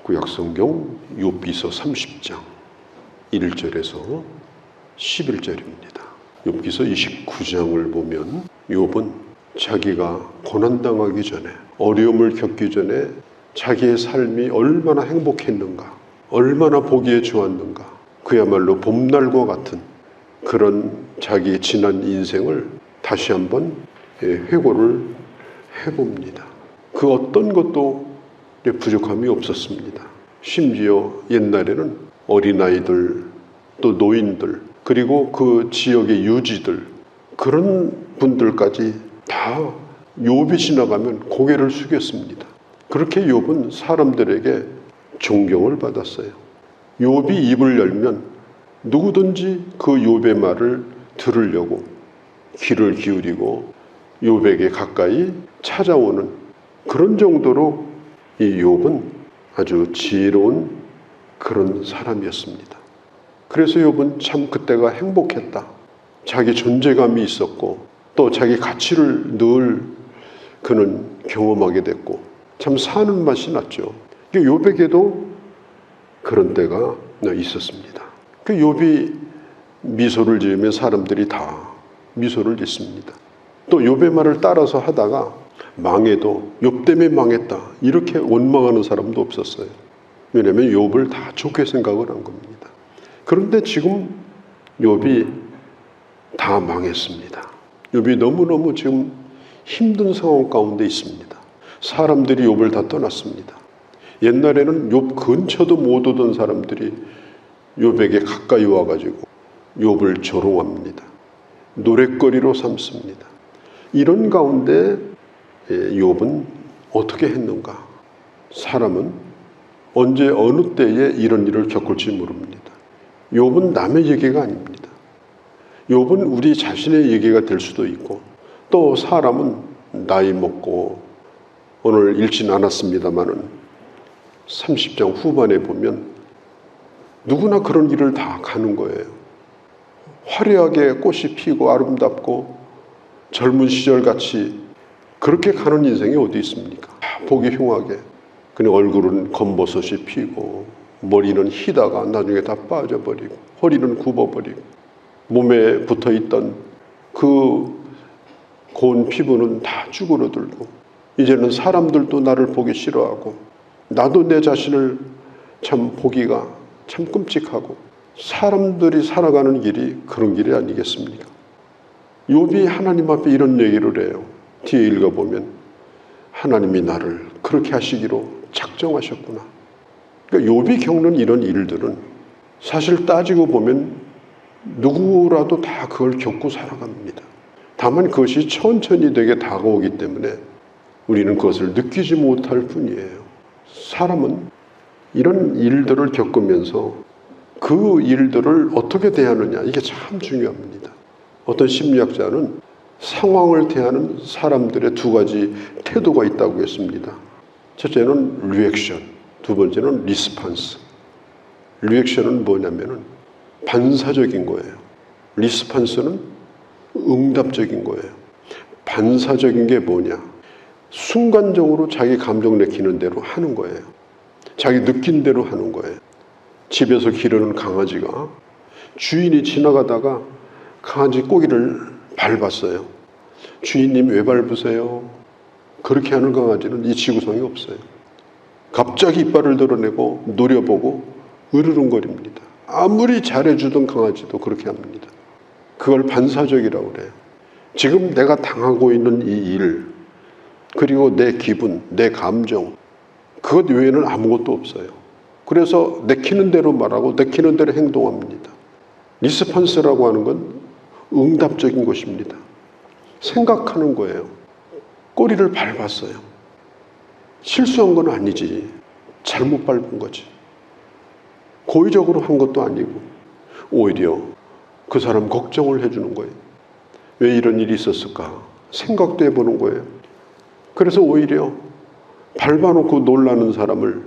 구약성경 욥기서 30장 1절에서 11절입니다. 욥기서 29장을 보면 욥은 자기가 고난당하기 전에, 어려움을 겪기 전에 자기의 삶이 얼마나 행복했는가, 얼마나 보기에 좋았는가, 그야말로 봄날과 같은 그런 자기의 지난 인생을 다시 한번 회고를 해봅니다. 그 어떤 것도 부족함이 없었습니다. 심지어 옛날에는 어린아이들, 또 노인들, 그리고 그 지역의 유지들, 그런 분들까지 다 욥이 지나가면 고개를 숙였습니다. 그렇게 욥은 사람들에게 존경을 받았어요. 욥이 입을 열면 누구든지 그 욥의 말을 들으려고 귀를 기울이고 욥에게 가까이 찾아오는 그런 정도로 이 욥은 아주 지혜로운 그런 사람이었습니다. 그래서 욥은 참 그때가 행복했다. 자기 존재감이 있었고 또 자기 가치를 늘 그는 경험하게 됐고 참 사는 맛이 났죠. 욥에게도 그런 때가 있었습니다. 그 욥이 미소를 지으면 사람들이 다 미소를 짓습니다. 또 욥의 말을 따라서 하다가 망해도 욥 때문에 망했다 이렇게 원망하는 사람도 없었어요. 왜냐하면 욥을 다 좋게 생각을 한 겁니다. 그런데 지금 욥이 다 망했습니다. 욥이 너무너무 지금 힘든 상황 가운데 있습니다. 사람들이 욥을 다 떠났습니다. 옛날에는 욥 근처도 못 오던 사람들이 욥에게 가까이 와가지고 욥을 조롱합니다. 노랫거리로 삼습니다. 이런 가운데 욥은 어떻게 했는가? 사람은 언제 어느 때에 이런 일을 겪을지 모릅니다. 욥은 남의 얘기가 아닙니다. 욥은 우리 자신의 얘기가 될 수도 있고 또 사람은 나이 먹고 오늘 읽진 않았습니다마는 30장 후반에 보면 누구나 그런 길을 다 가는 거예요. 화려하게 꽃이 피고 아름답고 젊은 시절같이 그렇게 가는 인생이 어디 있습니까? 보기 흉하게 그냥 얼굴은 검버섯이 피고 머리는 희다가 나중에 다 빠져버리고 허리는 굽어버리고 몸에 붙어있던 그 고운 피부는 다 쭈그러들고 이제는 사람들도 나를 보기 싫어하고 나도 내 자신을 참 보기가 참 끔찍하고 사람들이 살아가는 길이 그런 길이 아니겠습니까? 욥이 하나님 앞에 이런 얘기를 해요. 뒤에 읽어보면 하나님이 나를 그렇게 하시기로 작정하셨구나. 그러니까 욥이 겪는 이런 일들은 사실 따지고 보면 누구라도 다 그걸 겪고 살아갑니다. 다만 그것이 천천히 되게 다가오기 때문에 우리는 그것을 느끼지 못할 뿐이에요. 사람은 이런 일들을 겪으면서 그 일들을 어떻게 대하느냐 이게 참 중요합니다. 어떤 심리학자는 상황을 대하는 사람들의 두 가지 태도가 있다고 했습니다. 첫째는 리액션, 두 번째는 리스판스. 리액션은 뭐냐면은 반사적인 거예요. 리스판스는 응답적인 거예요. 반사적인 게 뭐냐? 순간적으로 자기 감정 내키는 대로 하는 거예요. 자기 느낀 대로 하는 거예요. 집에서 기르는 강아지가 주인이 지나가다가 강아지 꼬리를 밟았어요. 주인님 왜 밟으세요? 그렇게 하는 강아지는 이 지구상에 없어요. 갑자기 이빨을 드러내고 노려보고 으르렁거립니다. 아무리 잘해주던 강아지도 그렇게 합니다. 그걸 반사적이라고 그래요. 지금 내가 당하고 있는 이 일, 그리고 내 기분, 내 감정, 그것 외에는 아무것도 없어요. 그래서 내키는 대로 말하고 내키는 대로 행동합니다. 리스판스라고 하는 건 응답적인 것입니다. 생각하는 거예요. 꼬리를 밟았어요. 실수한 건 아니지. 잘못 밟은 거지. 고의적으로 한 것도 아니고 오히려 그 사람 걱정을 해주는 거예요. 왜 이런 일이 있었을까? 생각도 해보는 거예요. 그래서 오히려 밟아놓고 놀라는 사람을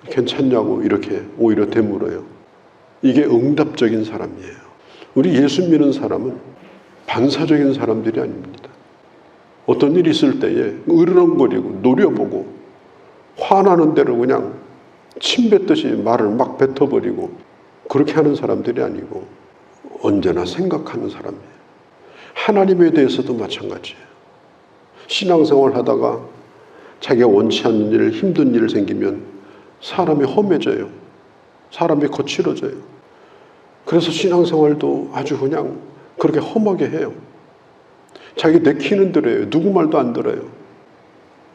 괜찮냐고 이렇게 오히려 되물어요. 이게 응답적인 사람이에요. 우리 예수 믿는 사람은 반사적인 사람들이 아닙니다. 어떤 일이 있을 때에 으르렁거리고 노려보고 화나는 대로 그냥 침 뱉듯이 말을 막 뱉어버리고 그렇게 하는 사람들이 아니고 언제나 생각하는 사람이에요. 하나님에 대해서도 마찬가지예요. 신앙생활 하다가 자기가 원치 않는 일, 힘든 일 생기면 사람이 험해져요. 사람이 거칠어져요. 그래서 신앙생활도 아주 그냥 그렇게 험하게 해요. 자기 내키는 대로 해요. 누구 말도 안 들어요.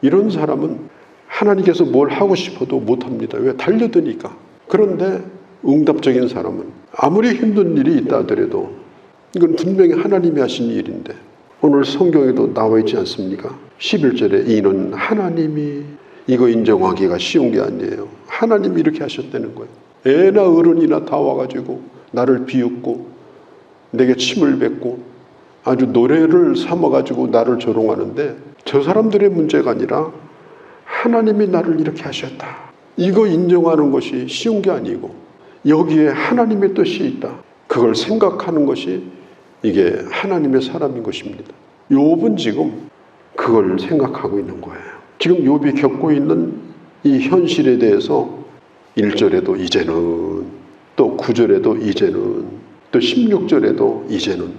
이런 사람은 하나님께서 뭘 하고 싶어도 못합니다. 왜? 달려드니까. 그런데 응답적인 사람은 아무리 힘든 일이 있다 하더라도 이건 분명히 하나님이 하신 일인데, 오늘 성경에도 나와 있지 않습니까? 11절에 이는 하나님이, 이거 인정하기가 쉬운 게 아니에요. 하나님이 이렇게 하셨다는 거예요. 애나 어른이나 다 와가지고 나를 비웃고 내게 침을 뱉고 아주 노래를 삼아가지고 나를 조롱하는데, 저 사람들의 문제가 아니라 하나님이 나를 이렇게 하셨다. 이거 인정하는 것이 쉬운 게 아니고 여기에 하나님의 뜻이 있다. 그걸 생각하는 것이 이게 하나님의 사람인 것입니다. 욥은 지금 그걸 생각하고 있는 거예요. 지금 욥이 겪고 있는 이 현실에 대해서 1절에도 이제는, 또 9절에도 이제는, 또 16절에도 이제는,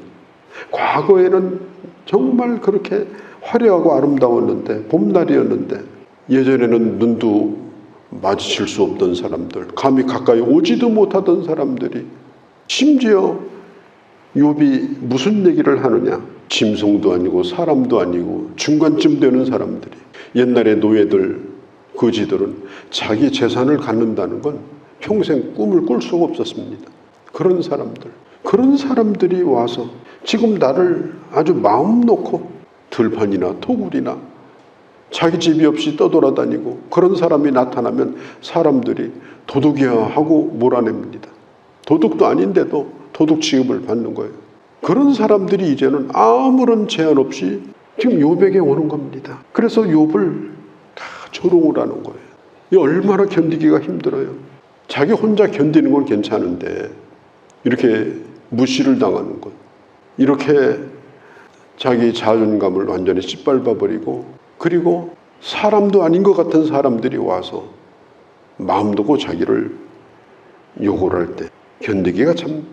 과거에는 정말 그렇게 화려하고 아름다웠는데, 봄날이었는데, 예전에는 눈도 마주칠 수 없던 사람들, 감히 가까이 오지도 못하던 사람들이, 심지어 욥이 무슨 얘기를 하느냐, 짐승도 아니고 사람도 아니고 중간쯤 되는 사람들이, 옛날의 노예들, 거지들은 자기 재산을 갖는다는 건 평생 꿈을 꿀 수가 없었습니다. 그런 사람들이 와서 지금 나를 아주 마음 놓고 들판이나 토굴이나 자기 집이 없이 떠돌아다니고, 그런 사람이 나타나면 사람들이 도둑이야 하고 몰아냅니다. 도둑도 아닌데도 도둑 취급을 받는 거예요. 그런 사람들이 이제는 아무런 제한 없이 지금 욥에게 오는 겁니다. 그래서 욥을 다 조롱을 하는 거예요. 이 얼마나 견디기가 힘들어요. 자기 혼자 견디는 건 괜찮은데 이렇게 무시를 당하는 것, 이렇게 자기 자존감을 완전히 짓밟아버리고, 그리고 사람도 아닌 것 같은 사람들이 와서 마음 놓고 자기를 욕을 할 때 견디기가 참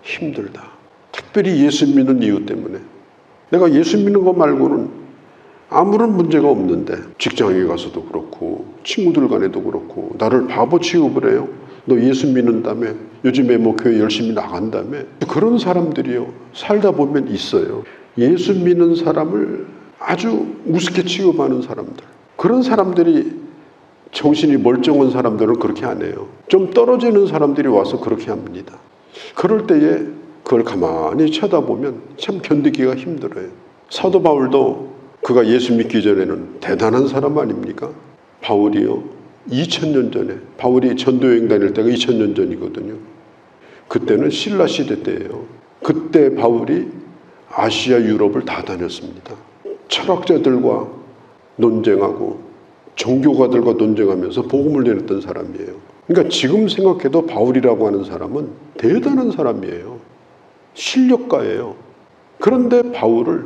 힘들다. 특별히 예수 믿는 이유 때문에. 내가 예수 믿는 거 말고는 아무런 문제가 없는데, 직장에 가서도 그렇고 친구들 간에도 그렇고 나를 바보 취급을 해요. 너 예수 믿는다며, 요즘에 뭐 교회 열심히 나간다며. 그런 사람들이요, 살다 보면 있어요. 예수 믿는 사람을 아주 우습게 취급하는 사람들. 그런 사람들이, 정신이 멀쩡한 사람들은 그렇게 안 해요. 좀 떨어지는 사람들이 와서 그렇게 합니다. 그럴 때에 그걸 가만히 쳐다보면 참 견디기가 힘들어요. 사도 바울도 그가 예수 믿기 전에는 대단한 사람 아닙니까? 바울이요, 2000년 전에, 바울이 전도여행 다닐 때가 2000년 전이거든요. 그때는 신라 시대 때예요. 그때 바울이 아시아 유럽을 다 다녔습니다. 철학자들과 논쟁하고 종교가들과 논쟁하면서 복음을 전했던 사람이에요. 그러니까 지금 생각해도 바울이라고 하는 사람은 대단한 사람이에요. 실력가예요. 그런데 바울을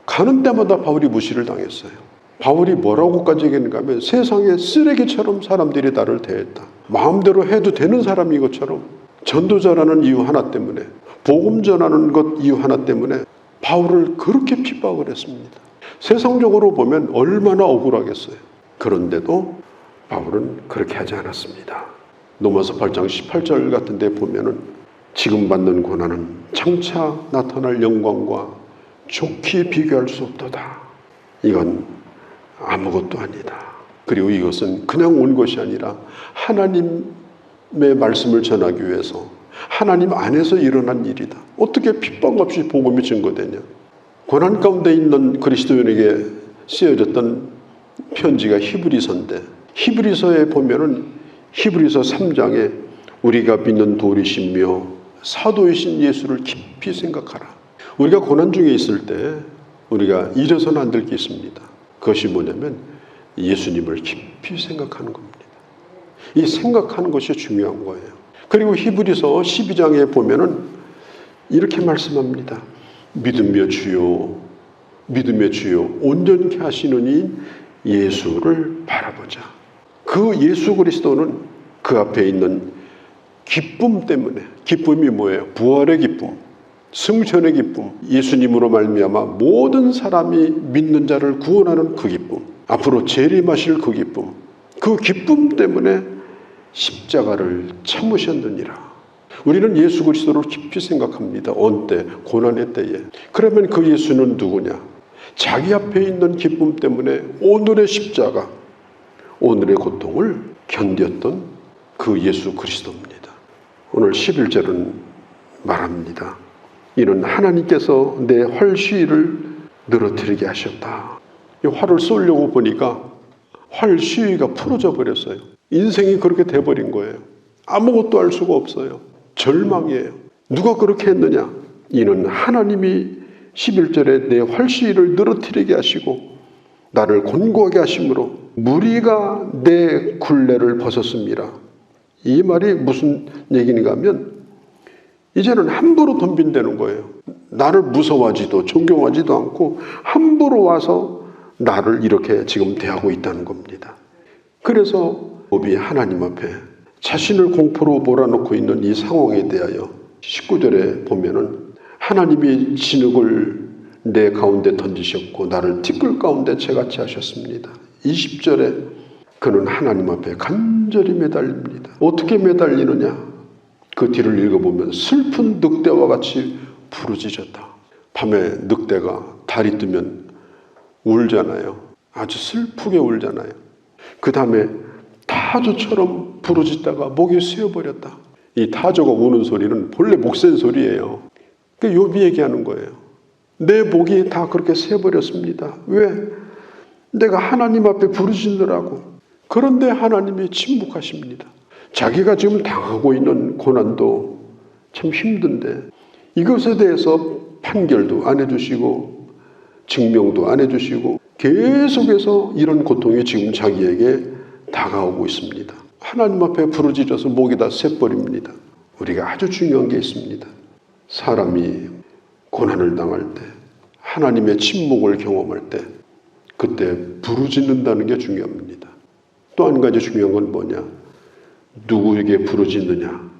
가는 때마다 바울이 무시를 당했어요. 바울이 뭐라고까지 얘기했는가 하면, 세상에 쓰레기처럼 사람들이 나를 대했다. 마음대로 해도 되는 사람인 것처럼, 전도자라는 이유 하나 때문에, 복음 전하는 것 이유 하나 때문에 바울을 그렇게 핍박을 했습니다. 세상적으로 보면 얼마나 억울하겠어요. 그런데도 바울은 그렇게 하지 않았습니다. 로마서 8장 18절 같은 데 보면은, 지금 받는 고난은 장차 나타날 영광과 좋게 비교할 수 없도다. 이건 아무것도 아니다. 그리고 이것은 그냥 온 것이 아니라 하나님의 말씀을 전하기 위해서 하나님 안에서 일어난 일이다. 어떻게 핍박 없이 복음이 증거되냐. 고난 가운데 있는 그리스도인에게 쓰여졌던 편지가 히브리서인데, 히브리서에 보면은 히브리서 3장에 우리가 믿는 도리시며 사도이신 예수를 깊이 생각하라. 우리가 고난 중에 있을 때 우리가 잊어서는 안 될 게 있습니다. 그것이 뭐냐면 예수님을 깊이 생각하는 겁니다. 이 생각하는 것이 중요한 거예요. 그리고 히브리서 12장에 보면은 이렇게 말씀합니다. 믿으며 주여 온전케 하시는 이 예수를 바라보자. 그 예수 그리스도는 그 앞에 있는 기쁨 때문에, 기쁨이 뭐예요? 부활의 기쁨, 승천의 기쁨, 예수님으로 말미암아 모든 사람이 믿는 자를 구원하는 그 기쁨, 앞으로 재림하실 그 기쁨, 그 기쁨 때문에 십자가를 참으셨느니라. 우리는 예수 그리스도를 깊이 생각합니다. 언때? 고난의 때에. 그러면 그 예수는 누구냐? 자기 앞에 있는 기쁨 때문에 오늘의 십자가, 오늘의 고통을 견뎠던 그 예수 그리스도입니다. 오늘 11절은 말합니다. 이는 하나님께서 내 활시위를 늘어뜨리게 하셨다. 이 활을 쏘려고 보니까 활 시위가 풀어져 버렸어요. 인생이 그렇게 돼버린 거예요. 아무것도 할 수가 없어요. 절망이에요. 누가 그렇게 했느냐? 이는 하나님이 11절에 내 활시위를 늘어뜨리게 하시고 나를 곤고하게 하심으로 무리가 내 굴레를 벗었습니다. 이 말이 무슨 얘기인가 하면 이제는 함부로 덤빈다는 거예요. 나를 무서워하지도 존경하지도 않고 함부로 와서 나를 이렇게 지금 대하고 있다는 겁니다. 그래서 욥이 하나님 앞에 자신을 공포로 몰아넣고 있는 이 상황에 대하여 19절에 보면은 하나님이 진흙을 내 가운데 던지셨고 나를 티끌 가운데 채같이 하셨습니다. 20절에 그는 하나님 앞에 간절히 매달립니다. 어떻게 매달리느냐? 그 뒤를 읽어보면 슬픈 늑대와 같이 부르짖었다. 밤에 늑대가 달이 뜨면 울잖아요. 아주 슬프게 울잖아요. 그 다음에 타조처럼 부르짖다가 목이 쇠어버렸다. 이 타조가 우는 소리는 본래 목센 소리예요. 그 욥이 얘기하는 거예요. 내 목이 다 그렇게 쇠버렸습니다. 왜? 내가 하나님 앞에 부르짖느라고. 그런데 하나님이 침묵하십니다. 자기가 지금 당하고 있는 고난도 참 힘든데 이것에 대해서 판결도 안 해주시고 증명도 안 해주시고 계속해서 이런 고통이 지금 자기에게 다가오고 있습니다. 하나님 앞에 부르짖어서 목이 다 쇠버립니다. 우리가 아주 중요한 게 있습니다. 사람이 고난을 당할 때, 하나님의 침묵을 경험할 때 그때 부르짖는다는 게 중요합니다. 또 한 가지 중요한 건 뭐냐? 누구에게 부르짖느냐?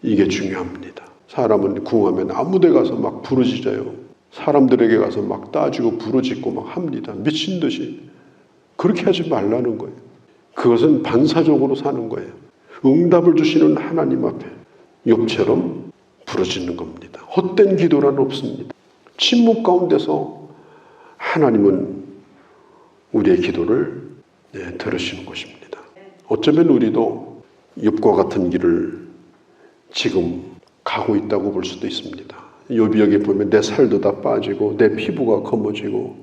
이게 중요합니다. 사람은 궁하면 아무 데 가서 막 부르짖어요. 사람들에게 가서 막 따지고 부르짖고 막 합니다. 미친 듯이. 그렇게 하지 말라는 거예요. 그것은 반사적으로 사는 거예요. 응답을 주시는 하나님 앞에 욥처럼 부르짖는 겁니다. 헛된 기도란 없습니다. 침묵 가운데서 하나님은 우리의 기도를 들으시는 것입니다. 어쩌면 우리도 욥과 같은 길을 지금 가고 있다고 볼 수도 있습니다. 욥이 여기 보면 내 살도 다 빠지고 내 피부가 검어지고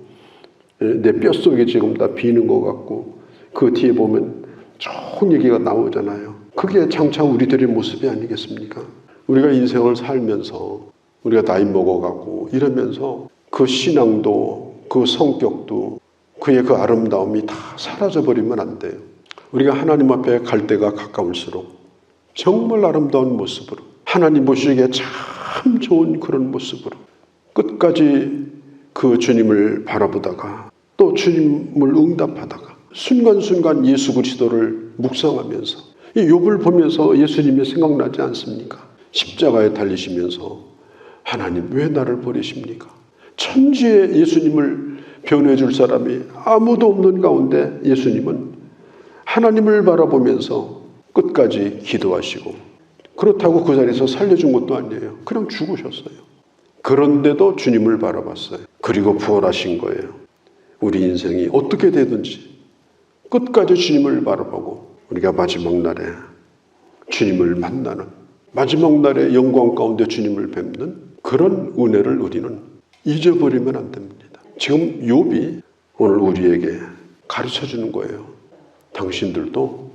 내 뼛속이 지금 다 비는 것 같고 그 뒤에 보면 좋은 얘기가 나오잖아요. 그게 장차 우리들의 모습이 아니겠습니까? 우리가 인생을 살면서 우리가 나이 먹어가고 이러면서 그 신앙도 그 성격도 그의 그 아름다움이 다 사라져버리면 안 돼요. 우리가 하나님 앞에 갈 때가 가까울수록 정말 아름다운 모습으로 하나님 보시기에 참 좋은 그런 모습으로 끝까지 그 주님을 바라보다가 또 주님을 응답하다가 순간순간 예수 그리스도를 묵상하면서 이 욥을 보면서 예수님이 생각나지 않습니까? 십자가에 달리시면서 하나님 왜 나를 버리십니까? 천지에 예수님을 변호해 줄 사람이 아무도 없는 가운데 예수님은 하나님을 바라보면서 끝까지 기도하시고 그렇다고 그 자리에서 살려준 것도 아니에요. 그냥 죽으셨어요. 그런데도 주님을 바라봤어요. 그리고 부활하신 거예요. 우리 인생이 어떻게 되든지 끝까지 주님을 바라보고 우리가 마지막 날에 주님을 만나는 마지막 날에 영광 가운데 주님을 뵙는 그런 은혜를 우리는 잊어버리면 안 됩니다. 지금 욥이 오늘 우리에게 가르쳐주는 거예요. 당신들도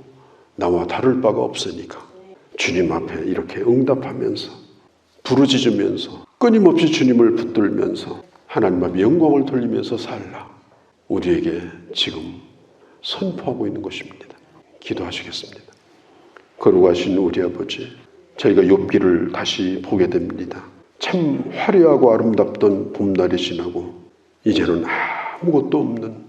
나와 다를 바가 없으니까 주님 앞에 이렇게 응답하면서 부르짖으면서 끊임없이 주님을 붙들면서 하나님 앞에 영광을 돌리면서 살라. 우리에게 지금 선포하고 있는 것입니다. 기도하시겠습니다. 거룩하신 우리 아버지, 저희가 욥기를 다시 보게 됩니다. 참 화려하고 아름답던 봄날이 지나고 이제는 아무것도 없는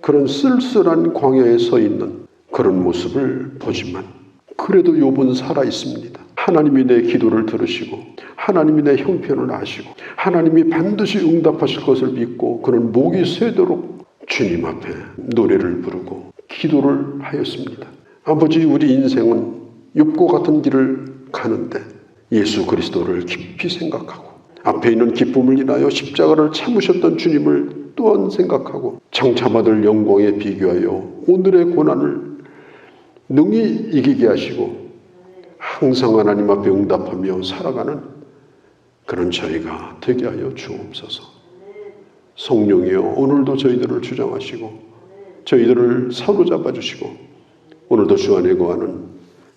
그런 쓸쓸한 광야에 서 있는 그런 모습을 보지만 그래도 욥은 살아 있습니다. 하나님이 내 기도를 들으시고 하나님이 내 형편을 아시고 하나님이 반드시 응답하실 것을 믿고 그는 목이 새도록 주님 앞에 노래를 부르고 기도를 하였습니다. 아버지, 우리 인생은 욥과 같은 길을 가는데 예수 그리스도를 깊이 생각하고 앞에 있는 기쁨을 인하여 십자가를 참으셨던 주님을 또한 생각하고 장차받을 영광에 비교하여 오늘의 고난을 능히 이기게 하시고 항상 하나님 앞에 응답하며 살아가는 그런 저희가 되게 하여 주옵소서. 성령이여, 오늘도 저희들을 주장하시고 저희들을 사로잡아 주시고 오늘도 주 안에 거하는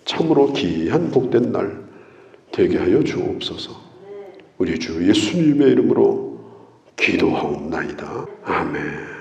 참으로 귀한 복된 날 되게 하여 주옵소서. 우리 주 예수님의 이름으로 기도하옵나이다. 아멘.